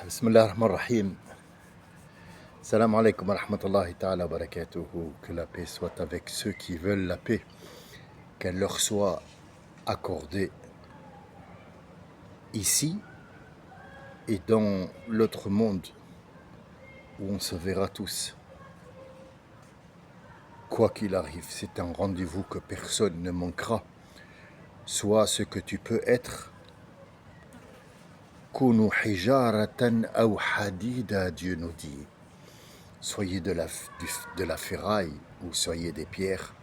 Bismillah ar-Rahman ar-Rahim. Salam alaikum wa rahmatullahi ta'ala wa barakatuhu. Que la paix soit avec ceux qui veulent la paix, qu'elle leur soit accordée ici et dans l'autre monde où on se verra tous. Quoi qu'il arrive, c'est un rendez-vous que personne ne manquera. Sois ce que tu peux être. Kunu hijaratan aw hadida, Dieu nous dit. Soyez de la ferraille ou soyez des pierres.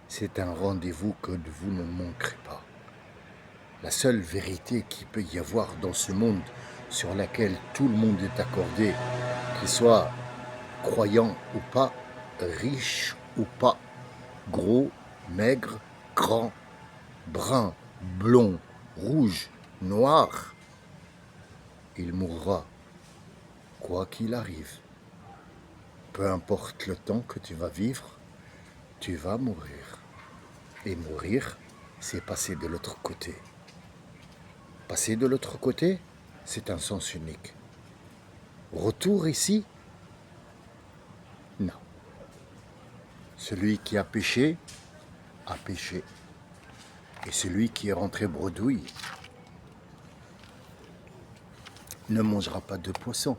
C'est un rendez-vous que vous ne manquerez pas. La seule vérité qu'il peut y avoir dans ce monde sur laquelle tout le monde est accordé, qu'il soit croyant ou pas, riche ou pas, gros, maigre, grand, brun, blond, rouge, noir, il mourra, quoi qu'il arrive. Peu importe le temps que tu vas vivre, tu vas mourir. Et mourir, c'est passer de l'autre côté. Passer de l'autre côté, c'est un sens unique. Retour ici? Non. Celui qui a péché, a péché. Et celui qui est rentré bredouille ne mangera pas de poisson.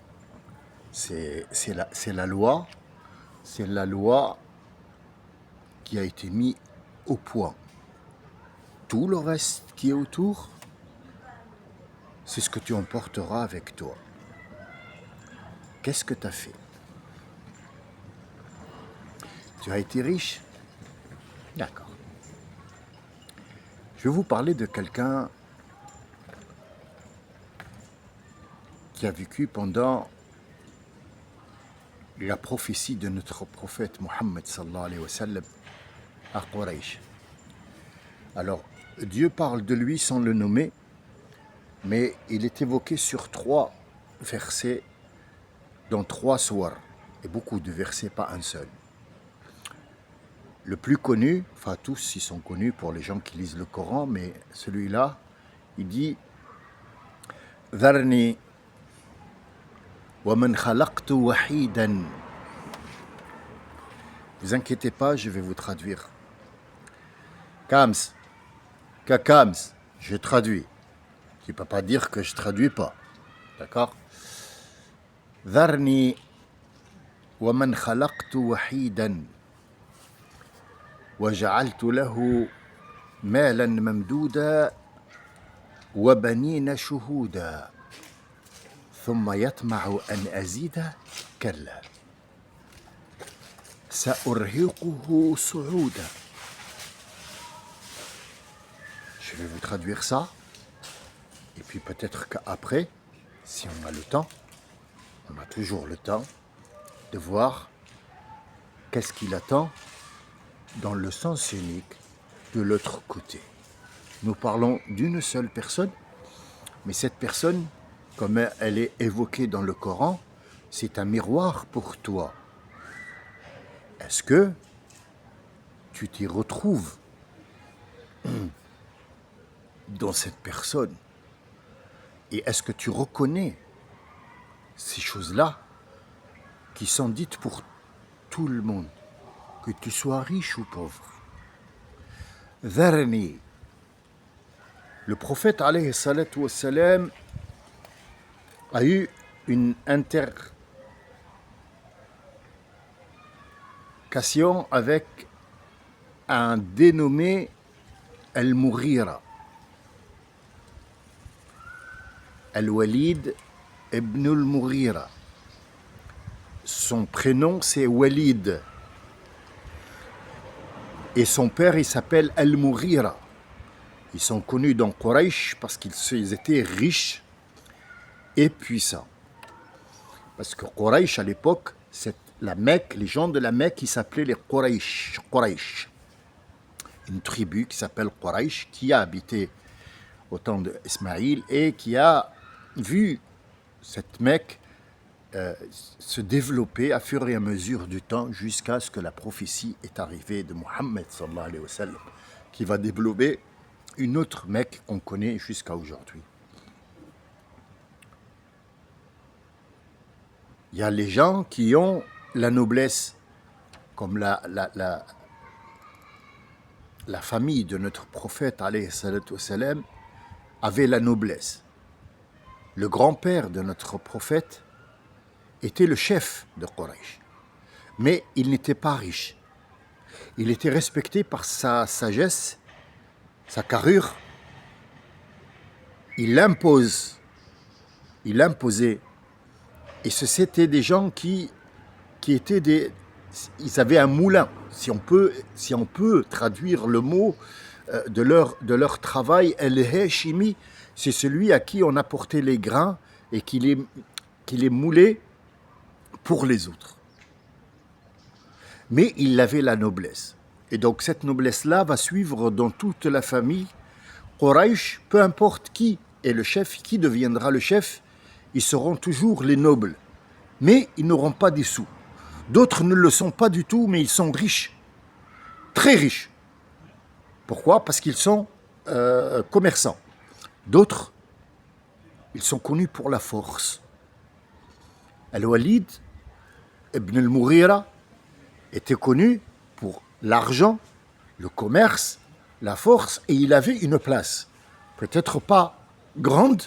C'est la loi. C'est la loi qui a été mise au point. Tout le reste qui est autour, c'est ce que tu emporteras avec toi. Qu'est-ce que tu as fait? Tu as été riche? D'accord. Je vais vous parler de quelqu'un qui a vécu pendant la prophétie de notre prophète Mohammed sallallahu alayhi wa sallam à Quraysh. Alors, Dieu parle de lui sans le nommer, mais il est évoqué sur 3 versets, dans 3 sourates, et beaucoup de versets, pas un seul. Le plus connu, enfin tous ils sont connus pour les gens qui lisent le Coran, mais celui-là, il dit « Dharni wa man khalaqtu wahidan » Vous inquiétez pas, je vais vous traduire. Kams, Kakams, je traduis. Tu ne peux pas dire que je ne traduis pas. D'accord? Dharni wa man khalaqtu wahidan wa ja'altu lahu malan mamdouda wa banina shuhuda thumma yatma'u an azida kalla sa'urhiquhu su'uda. Je vais vous traduire ça. Et puis peut-être qu'après, si on a le temps, on a toujours le temps de voir qu'est-ce qu'il attend dans le sens unique de l'autre côté. Nous parlons d'une seule personne, mais cette personne, comme elle est évoquée dans le Coran, c'est un miroir pour toi. Est-ce que tu t'y retrouves dans cette personne? Et est-ce que tu reconnais ces choses-là qui sont dites pour tout le monde, que tu sois riche ou pauvre? Dharni. Le prophète alayhi salatu wassalam a eu une intercation avec un dénommé Al-Mughira. Al-Walid ibn al-Mughira. Son prénom c'est Walid. Et son père il s'appelle Al-Mughira. Ils sont connus dans Quraysh parce qu'ils étaient riches et puissants. Parce que Quraysh à l'époque, c'est la Mecque, les gens de la Mecque qui s'appelaient les Quraysh. Une tribu qui s'appelle Quraysh qui a habité au temps d'Ismaïl et qui a vu cette Mecque se développer à fur et à mesure du temps jusqu'à ce que la prophétie est arrivée de Mohammed sallallahu alayhi wa sallam, qui va développer une autre Mecque qu'on connaît jusqu'à aujourd'hui. Il y a les gens qui ont la noblesse, comme la famille de notre prophète, alayhi salatu wassalam, avait la noblesse. Le grand-père de notre prophète était le chef de Quraysh. Mais il n'était pas riche. Il était respecté par sa sagesse, sa carrure. Il imposait. Et c'était des gens qui étaient des... Ils avaient un moulin, si on peut traduire le mot de leur travail. El-Hashimi, c'est celui à qui on apportait les grains et qui les moulait pour les autres. Mais il avait la noblesse. Et donc cette noblesse-là va suivre dans toute la famille. Quraysh, peu importe qui est le chef, qui deviendra le chef, ils seront toujours les nobles. Mais ils n'auront pas des sous. D'autres ne le sont pas du tout, mais ils sont riches. Très riches. Pourquoi? Parce qu'ils sont commerçants. D'autres, ils sont connus pour la force. Al-Walid ibn al-Mughira était connu pour l'argent, le commerce, la force, et il avait une place. Peut-être pas grande,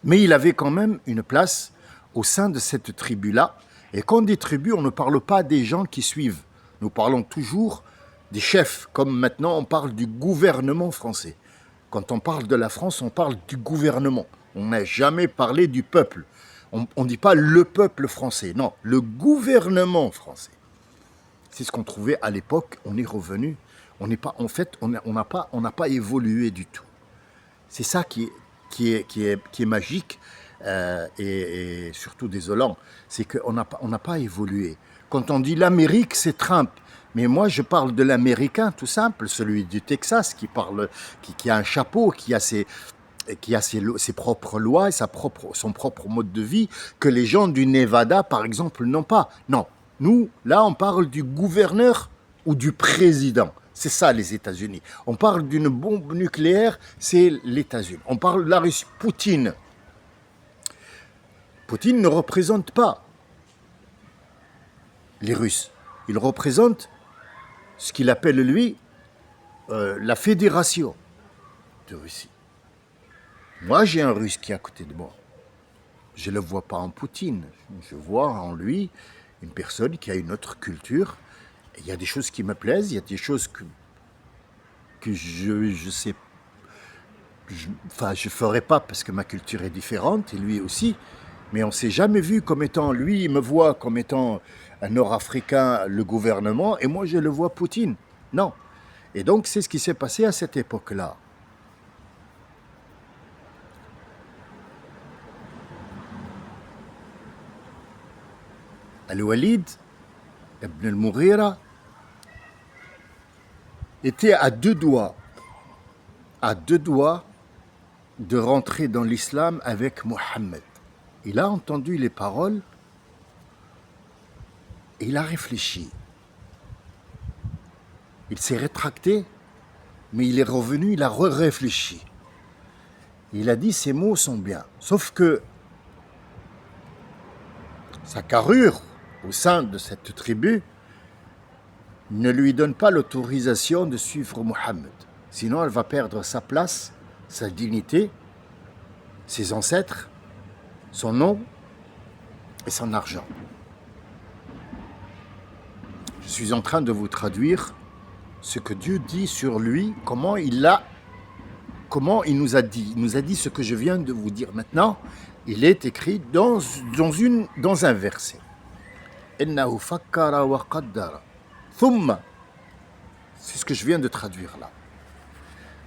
mais il avait quand même une place au sein de cette tribu-là. Et quand on dit tribu, on ne parle pas des gens qui suivent. Nous parlons toujours des chefs, comme maintenant on parle du gouvernement français. Quand on parle de la France, on parle du gouvernement. On n'a jamais parlé du peuple. On ne dit pas le peuple français, non, le gouvernement français. C'est ce qu'on trouvait à l'époque, on est revenu. On n'a pas évolué du tout. C'est ça qui est magique et surtout désolant, c'est qu'on n'a pas évolué. Quand on dit l'Amérique, c'est Trump. Mais moi, je parle de l'Américain, tout simple, celui du Texas, qui a un chapeau, qui a ses propres lois et son propre mode de vie, que les gens du Nevada, par exemple, n'ont pas. Non, nous, là, on parle du gouverneur ou du président. C'est ça, les États-Unis. On parle d'une bombe nucléaire, c'est les États-Unis. On parle de la Russie. Poutine. Poutine ne représente pas les Russes. Il représente ce qu'il appelle, lui, la fédération de Russie. Moi, j'ai un Russe qui est à côté de moi. Je ne le vois pas en Poutine. Je vois en lui une personne qui a une autre culture. Et il y a des choses qui me plaisent, il y a des choses que je sais, je ferai pas parce que ma culture est différente, et lui aussi. Mais on ne s'est jamais vu comme étant, lui, il me voit comme étant un Nord-Africain, le gouvernement, et moi, je le vois Poutine. Non. Et donc, c'est ce qui s'est passé à cette époque-là. Al-Walid ibn al-Mughira était à deux doigts de rentrer dans l'islam avec Mohammed. Il a entendu les paroles et il a réfléchi. Il s'est rétracté, mais il est revenu, il a réfléchi. Il a dit ces mots sont bien, sauf que sa carrure au sein de cette tribu ne lui donne pas l'autorisation de suivre Mohammed. Sinon, elle va perdre sa place, sa dignité, ses ancêtres, son nom et son argent. Je suis en train de vous traduire ce que Dieu dit sur lui, comment il nous a dit. Il nous a dit ce que je viens de vous dire maintenant. Il est écrit dans un verset. Innahu fakkara wa qaddara. Thumma. C'est ce que je viens de traduire là.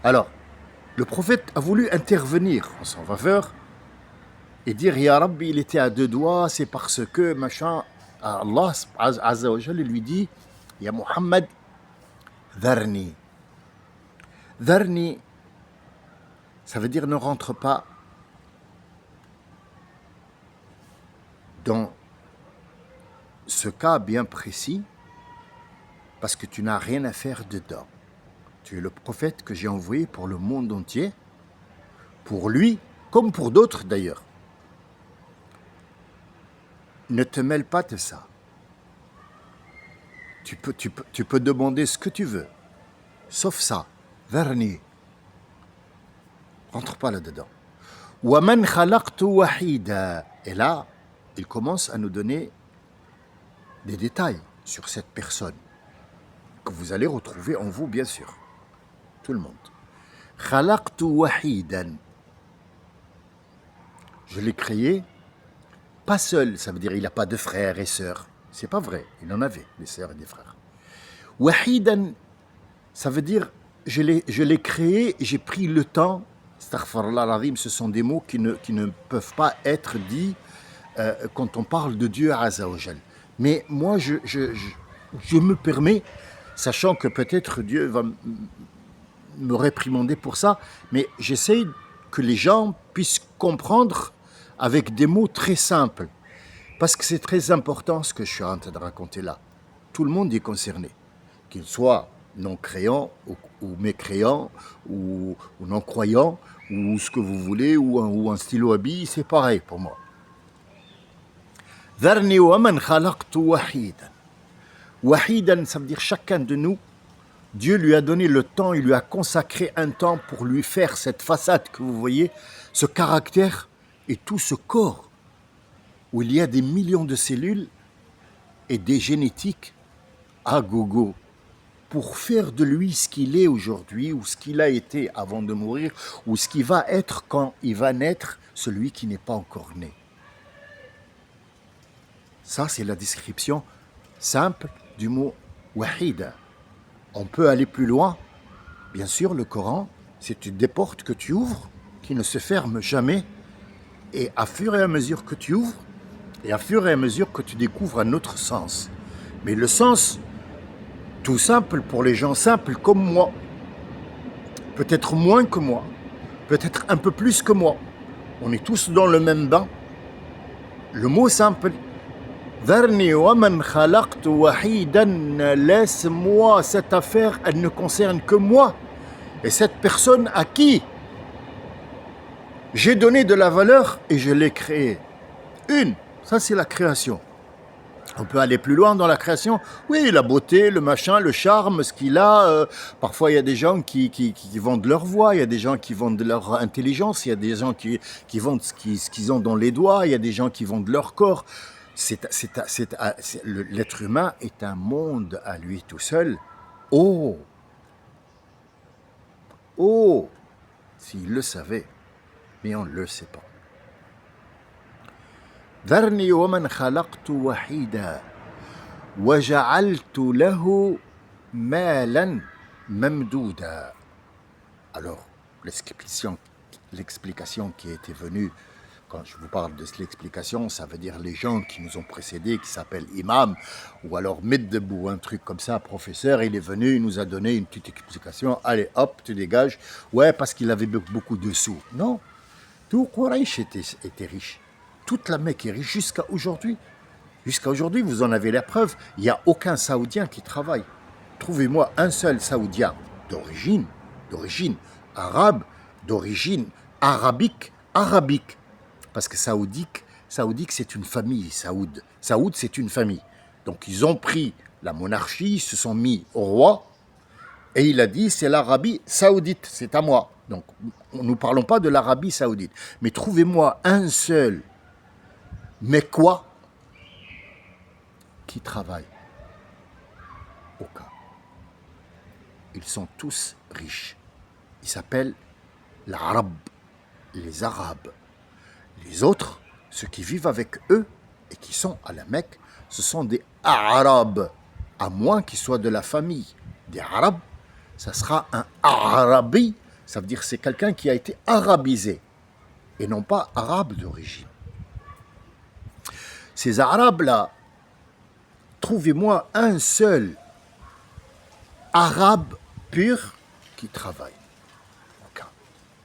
Alors, le prophète a voulu intervenir en son faveur et dire Ya Rabbi, il était à deux doigts, c'est parce que machin. Allah Azza wa Jalla lui dit Ya Muhammad, dharni. Dharni, ça veut dire ne rentre pas dans ce cas bien précis parce que tu n'as rien à faire dedans. Tu es le prophète que j'ai envoyé pour le monde entier, pour lui comme pour d'autres d'ailleurs. ne te mêle pas de ça. Tu peux demander ce que tu veux, sauf ça. Dharni. Rentre pas là-dedans. وَمَنْ خَلَقْتُ وَحِيدًا. Et là, il commence à nous donner des détails sur cette personne que vous allez retrouver en vous, bien sûr. Tout le monde. خَلَقْتُ وَحِيدًا. Je l'ai créé pas seul, ça veut dire il n'a pas de frères et sœurs. C'est pas vrai, il en avait des sœurs et des frères. Wahidan, ça veut dire je l'ai créé, j'ai pris le temps. Astaghfirullah al-azim, ce sont des mots qui ne peuvent pas être dits quand on parle de Dieu Azza wa Jal. Mais moi, je me permets, sachant que peut-être Dieu va me réprimander pour ça, mais j'essaie que les gens puissent comprendre avec des mots très simples. Parce que c'est très important ce que je suis en train de raconter là. Tout le monde est concerné. Qu'il soit non-créant ou mécréant ou non-croyant ou ce que vous voulez ou un stylo à billes, c'est pareil pour moi. Dharni wa man khalaqtu wahidan. Wahidan, ça veut dire chacun de nous, Dieu lui a donné le temps, il lui a consacré un temps pour lui faire cette façade que vous voyez, ce caractère et tout ce corps où il y a des millions de cellules et des génétiques à gogo pour faire de lui ce qu'il est aujourd'hui ou ce qu'il a été avant de mourir ou ce qu'il va être quand il va naître, celui qui n'est pas encore né. Ça, c'est la description simple du mot wahida. On peut aller plus loin. Bien sûr, le Coran, c'est des portes que tu ouvres qui ne se ferment jamais. Et à fur et à mesure que tu ouvres, et à fur et à mesure que tu découvres un autre sens. Mais le sens, tout simple pour les gens simples comme moi, peut-être moins que moi, peut-être un peu plus que moi, on est tous dans le même bain. Le mot simple, Dharni wa man khalaqtu wahidan, laisse-moi cette affaire, elle ne concerne que moi. Et cette personne à qui j'ai donné de la valeur et je l'ai créée. Ça c'est la création. On peut aller plus loin dans la création. Oui, la beauté, le machin, le charme, ce qu'il a. Parfois, il y a des gens qui vendent leur voix, il y a des gens qui vendent leur intelligence, il y a des gens qui vendent ce qu'ils ont dans les doigts, il y a des gens qui vendent leur corps. L'être humain est un monde à lui tout seul. Oh, s'il le savait, mais on ne le sait pas. ذرني ومن خلقت وحيدا وجعلت له مالا ممدودا. Alors, l'explication qui était venue, quand je vous parle de l'explication, ça veut dire les gens qui nous ont précédés, qui s'appellent imam, ou alors Meddebou, un truc comme ça, professeur, il est venu, il nous a donné une petite explication, allez hop, tu dégages, ouais, parce qu'il avait beaucoup de sous. Non, tout Quraysh était riche. Toute la Mecque est riche jusqu'à aujourd'hui. Jusqu'à aujourd'hui, vous en avez la preuve, il n'y a aucun Saoudien qui travaille. Trouvez-moi un seul Saoudien d'origine arabe, d'origine arabique, parce que saoudique c'est une famille, Saoud, c'est une famille. Donc ils ont pris la monarchie, ils se sont mis au roi, et il a dit c'est l'Arabie saoudite, c'est à moi. Donc nous ne parlons pas de l'Arabie saoudite, mais trouvez-moi un seul, mais quoi, qui travaille. Aucun. Ils sont tous riches. Ils s'appellent l'Arab, les Arabes. Les autres, ceux qui vivent avec eux et qui sont à la Mecque, ce sont des Arabes, à moins qu'ils soient de la famille des Arabes. Ça sera un Arabi, ça veut dire c'est quelqu'un qui a été arabisé et non pas arabe d'origine. Ces Arabes-là, trouvez-moi un seul Arabe pur qui travaille. Aucun.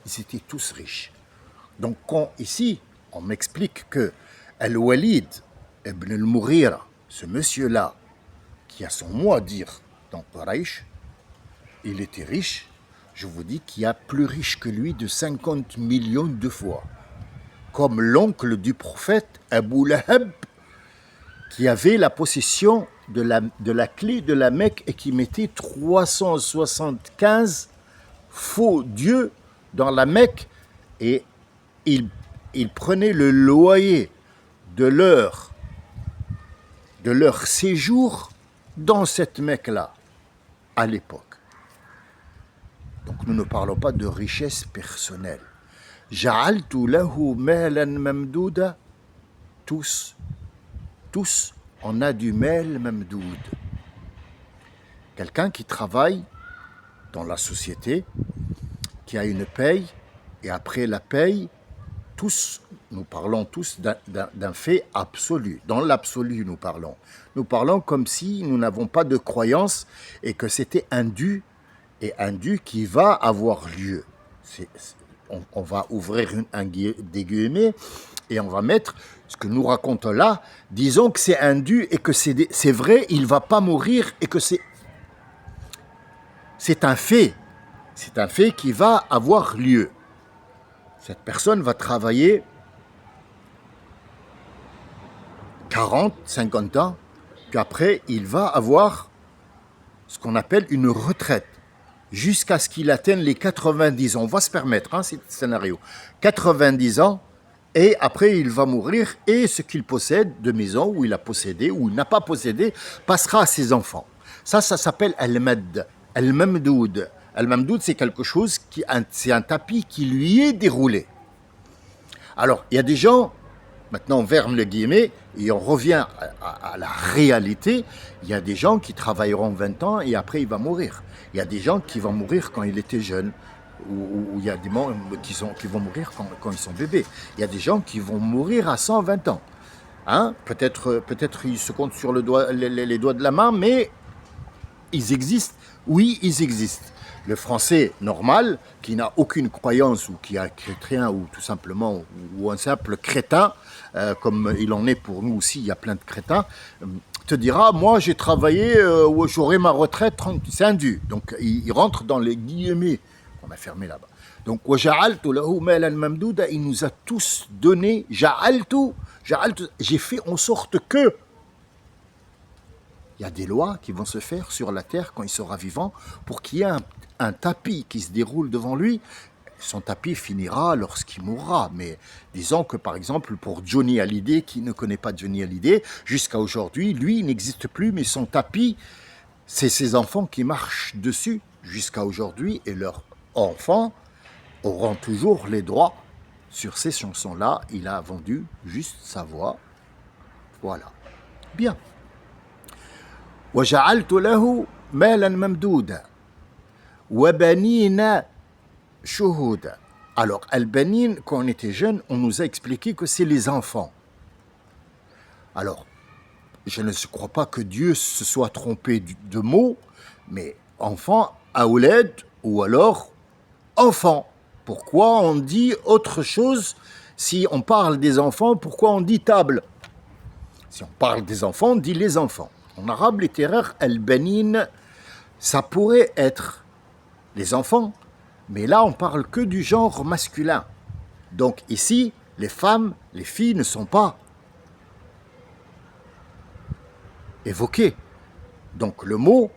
Ils étaient tous riches. Donc ici, on m'explique que Al-Walid ibn al-Mughira, ce monsieur-là, qui a son mot à dire dans Quraysh, il était riche. Je vous dis qu'il y a plus riche que lui de 50 millions de fois. Comme l'oncle du prophète, Abu Lahab, qui avait la possession de la clé de la Mecque et qui mettait 375 faux dieux dans la Mecque, et il prenait le loyer de leur séjour dans cette Mecque-là, à l'époque. Donc nous ne parlons pas de richesse personnelle. Ja'altu lahu malan mamdouda. Tous, on a du mal mamdoud. Quelqu'un qui travaille dans la société, qui a une paye, et après la paye, nous parlons tous d'un fait absolu. Dans l'absolu, nous parlons. Nous parlons comme si nous n'avons pas de croyance et que c'était un dû, et un dû qui va avoir lieu. On va ouvrir des guillemets et on va mettre ce que nous racontons là. Disons que c'est un dû et que c'est vrai, il ne va pas mourir et que c'est un fait. C'est un fait qui va avoir lieu. Cette personne va travailler 40, 50 ans, puis après, il va avoir ce qu'on appelle une retraite, jusqu'à ce qu'il atteigne les 90 ans. On va se permettre, ce scénario. 90 ans, et après, il va mourir, et ce qu'il possède de maison, ou il a possédé, ou il n'a pas possédé, passera à ses enfants. Ça s'appelle al-mad, al-mamdoud. Al-mamdoud, c'est quelque chose c'est un tapis qui lui est déroulé. Alors, il y a des gens, maintenant on ferme le guillemets, et on revient à la réalité, il y a des gens qui travailleront 20 ans et après il va mourir. Il y a des gens qui vont mourir quand il était jeune, ou il y a des gens qui vont mourir quand ils sont bébés. Il y a des gens qui vont mourir à 120 ans. Peut-être ils se comptent sur les doigts de la main, mais ils existent. Oui, ils existent. Le français normal, qui n'a aucune croyance, ou qui est un chrétien, ou tout simplement, ou un simple crétin, comme il en est pour nous aussi, il y a plein de crétins, te dira, moi j'ai travaillé, j'aurai ma retraite, c'est un dû. Donc il rentre dans les guillemets qu'on a fermés là-bas. Donc, il nous a tous donné, j'ai fait en sorte que, il y a des lois qui vont se faire sur la terre quand il sera vivant pour qu'il y ait un tapis qui se déroule devant lui. Son tapis finira lorsqu'il mourra. Mais disons que par exemple pour Johnny Hallyday, qui ne connaît pas Johnny Hallyday, jusqu'à aujourd'hui, lui il n'existe plus, mais son tapis, c'est ses enfants qui marchent dessus jusqu'à aujourd'hui, et leurs enfants auront toujours les droits sur ces chansons-là. Il a vendu juste sa voix. Voilà. Bien. وجعلت له مالا ممدودا وبنين شهودا. Alors, al-banin, quand on était jeune, on nous a expliqué que c'est les enfants. Alors, je ne crois pas que Dieu se soit trompé de mots, mais enfant, aouled, ou alors enfant. Pourquoi on dit autre chose si on parle des enfants? Pourquoi on dit table? Si on parle des enfants, on dit les enfants. En arabe littéraire, al-banin, ça pourrait être les enfants, mais là on parle que du genre masculin. Donc ici, les femmes, les filles ne sont pas évoquées. Donc le mot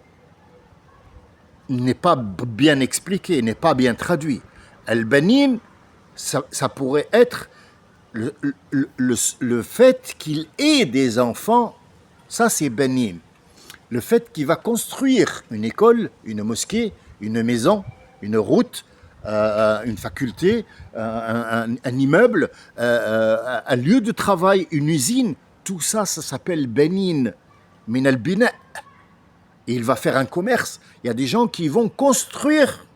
n'est pas bien expliqué, n'est pas bien traduit. Al-banin, ça pourrait être le fait qu'il ait des enfants. Ça, c'est banin. Le fait qu'il va construire une école, une mosquée, une maison, une route, une faculté, un immeuble, un lieu de travail, une usine, tout ça, ça s'appelle banin, min al-bina. Et il va faire un commerce. Il y a des gens qui vont construire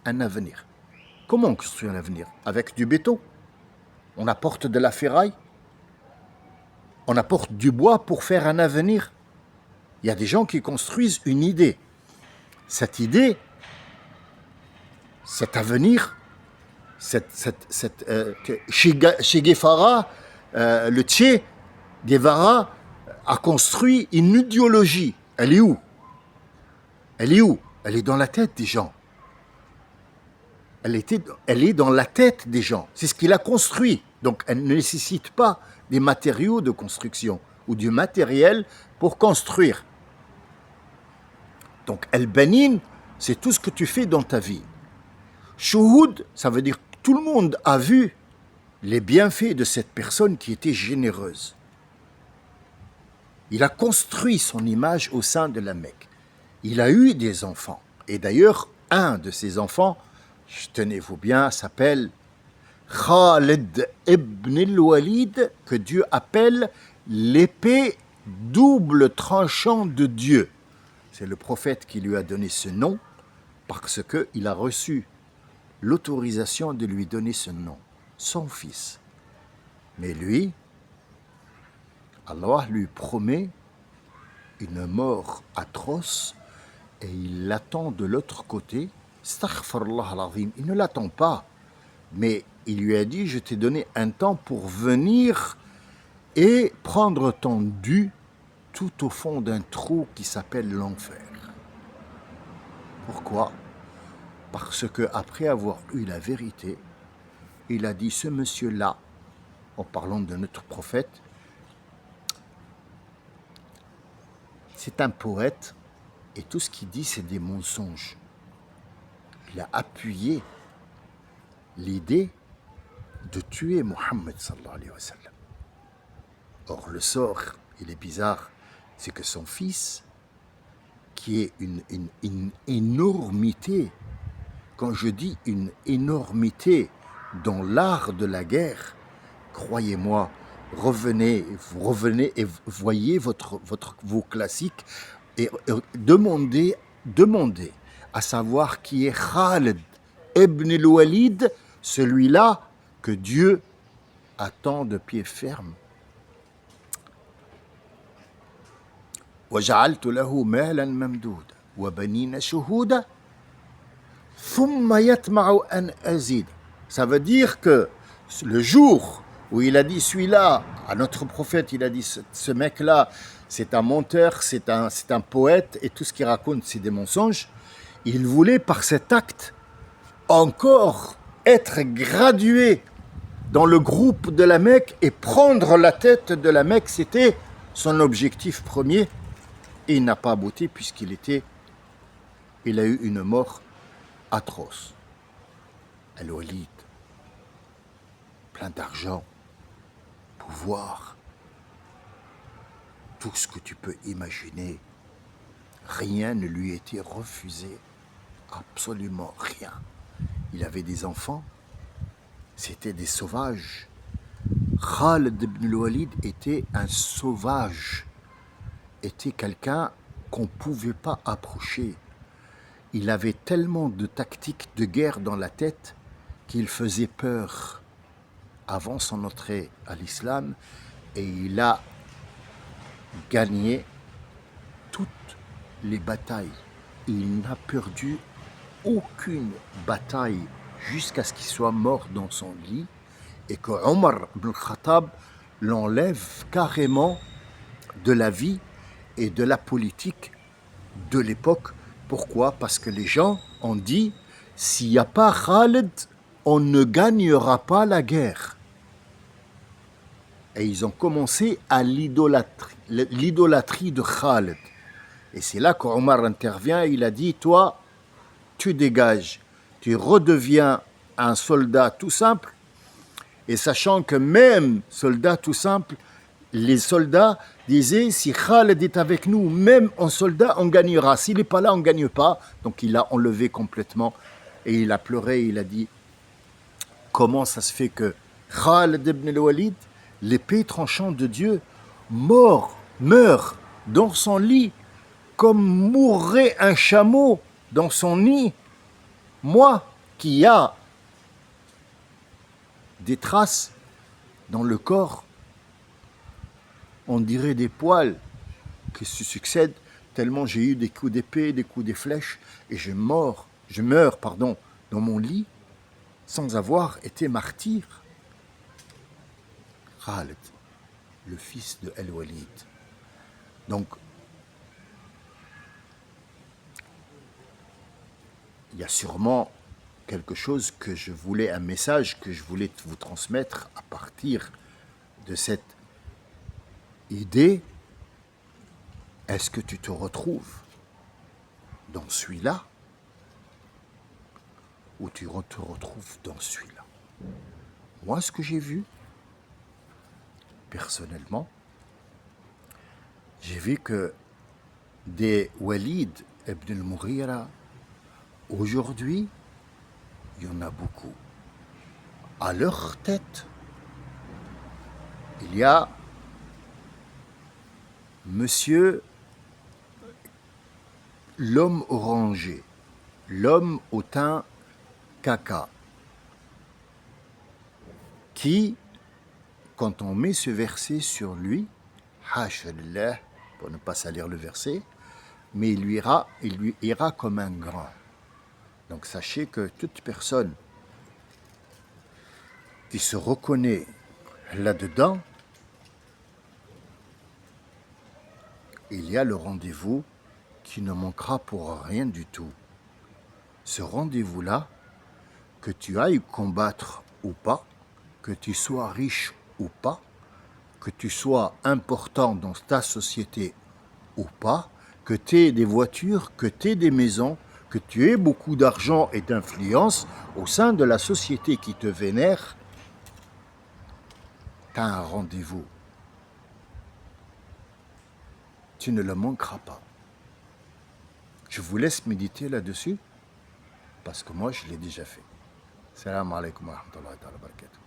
un avenir. Comment on construit un avenir? Avec du béton. On apporte de la ferraille. On apporte du bois pour faire un avenir. Il y a des gens qui construisent une idée. Cette idée, cet avenir, Che Guevara, le Che Guevara a construit une idéologie. Elle est où? Elle est où? Elle est dans la tête des gens. Elle est dans la tête des gens. C'est ce qu'il a construit. Donc elle ne nécessite pas des matériaux de construction ou du matériel pour construire. Donc, al-banin, c'est tout ce que tu fais dans ta vie. Shuhud, ça veut dire que tout le monde a vu les bienfaits de cette personne qui était généreuse. Il a construit son image au sein de la Mecque. Il a eu des enfants. Et d'ailleurs, un de ses enfants, tenez-vous bien, s'appelle Khalid ibn al-Walid, que Dieu appelle l'épée double tranchant de Dieu. C'est le prophète qui lui a donné ce nom parce qu'il a reçu l'autorisation de lui donner ce nom, son fils. Mais lui, Allah lui promet une mort atroce et il l'attend de l'autre côté. Astaghfirullah al-azim, il ne l'attend pas, mais il lui a dit, je t'ai donné un temps pour venir et prendre ton dû tout au fond d'un trou qui s'appelle l'enfer. Pourquoi ? Parce qu'après avoir eu la vérité, il a dit, ce monsieur-là, en parlant de notre prophète, c'est un poète et tout ce qu'il dit, c'est des mensonges. Il a appuyé l'idée de tuer Mohammed sallallahu alayhi wa sallam. Or, le sort, il est bizarre, c'est que son fils, qui est une énormité, quand je dis une énormité dans l'art de la guerre, croyez-moi, revenez et voyez vos classiques et demandez à savoir qui est Khalid ibn al-Walid, celui-là que Dieu attend de pied ferme. وَجَعَلْتُ لَهُ مَالًا مَمْدُودًا وَبَنِينَ شُهُودًا ثُمَّ يَطْمَعُ أَنْ أَزِيدَ. Ça veut dire que le jour où il a dit celui-là, à notre prophète, il a dit ce mec-là, c'est un menteur, c'est un poète, et tout ce qu'il raconte, c'est des mensonges. Il voulait par cet acte encore être gradué dans le groupe de la Mecque et prendre la tête de la Mecque, c'était son objectif premier. Et il n'a pas abouti puisqu'il a eu une mort atroce. Al-Walid, plein d'argent, pouvoir, tout ce que tu peux imaginer, rien ne lui était refusé, absolument rien. Il avait des enfants, c'était des sauvages. Khalid ibn al-Walid était un sauvage, était quelqu'un qu'on ne pouvait pas approcher. Il avait tellement de tactiques de guerre dans la tête qu'il faisait peur avant son entrée à l'islam et il a gagné toutes les batailles. Il n'a perdu aucune bataille jusqu'à ce qu'il soit mort dans son lit et que Omar ibn Khattab l'enlève carrément de la vie et de la politique de l'époque. Pourquoi ? Parce que les gens ont dit, s'il n'y a pas Khalid, on ne gagnera pas la guerre. Et ils ont commencé à l'idolâtrie de Khalid. Et c'est là qu'Omar intervient et il a dit, toi, tu dégages, tu redeviens un soldat tout simple, et sachant que même soldat tout simple, les soldats disaient, si Khalid est avec nous, même en soldat, on gagnera. S'il n'est pas là, on ne gagne pas. Donc il a enlevé complètement et il a pleuré. Il a dit, comment ça se fait que Khalid ibn al-Walid, l'épée tranchante de Dieu, meurt dans son lit, comme mourrait un chameau dans son nid. Moi, qui a des traces dans le corps, on dirait des poils qui se succèdent, tellement j'ai eu des coups d'épée, des coups de flèches, et je meurs, dans mon lit, sans avoir été martyr. Khalid, le fils de Al-Walid. Donc, il y a sûrement quelque chose un message que je voulais vous transmettre à partir de cette idée, est-ce que tu te retrouves dans celui-là ou tu te retrouves dans celui-là? Moi, ce que j'ai vu, personnellement, j'ai vu que des Walid ibn al-Mughira, aujourd'hui, il y en a beaucoup. À leur tête, il y a Monsieur l'homme orangé, l'homme au teint caca, qui, quand on met ce verset sur lui, hashallah, pour ne pas salir le verset, mais il lui ira comme un grand. Donc sachez que toute personne qui se reconnaît là-dedans, il y a le rendez-vous qui ne manquera pour rien du tout. Ce rendez-vous-là, que tu ailles combattre ou pas, que tu sois riche ou pas, que tu sois important dans ta société ou pas, que tu aies des voitures, que tu aies des maisons, que tu aies beaucoup d'argent et d'influence au sein de la société qui te vénère, tu as un rendez-vous. Tu ne le manqueras pas. Je vous laisse méditer là-dessus, parce que moi, je l'ai déjà fait. Salam alaikum wa rahmatullahi wa barakatuh.